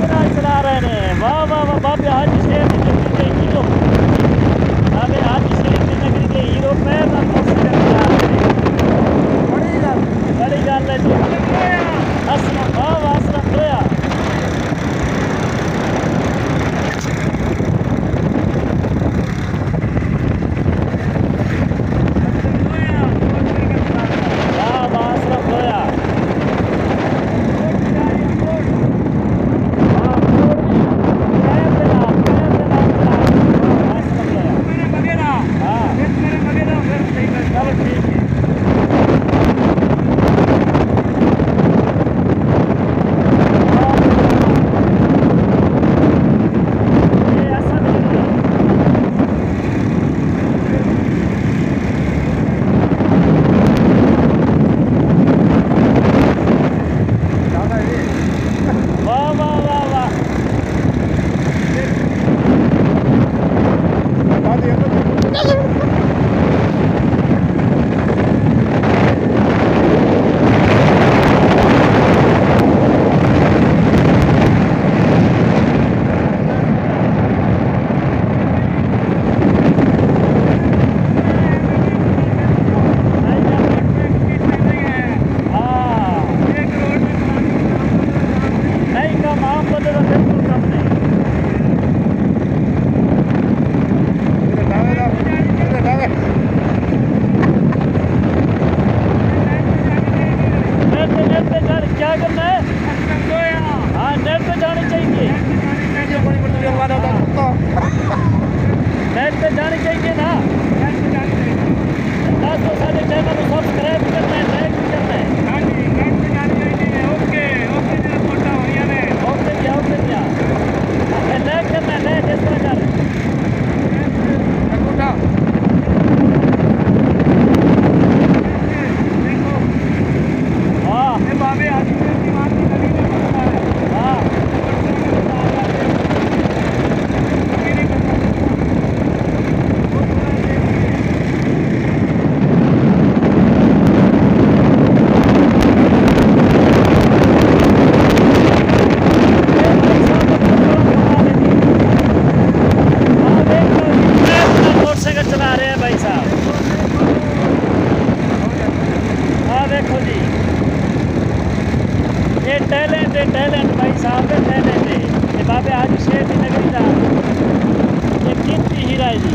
नाल चला रहे हैं। वाह वाह वाह, बाबे हाजी शेर की नगरी के हीरो, बाबे हाजी शेर की नगरी के हीरो पैर नाल मोटरसाइकिल चला रहे हैं। बड़ी गल है जी। असलम, वाह वाह, असलम दोया। वाह वाह, असलम दोया। क्या करना है? हाँ, नेट पे जानी चाहिए। नेट पे जानी चाहिए ना। दोस्तों, सारे चैनल को सब्सक्राइब करना है, लाइक भी करना है। ओके भैया, ओके भैया। लाइक करना है, लाइक इस तरह कर। चला रहे हैं भाई साहब। हाँ देखो जी, ये टैलेंट भाई साहब, टैलेंट है। ये बाबे हाजी शेर की नगरी का ये कीमती हीरा है जी।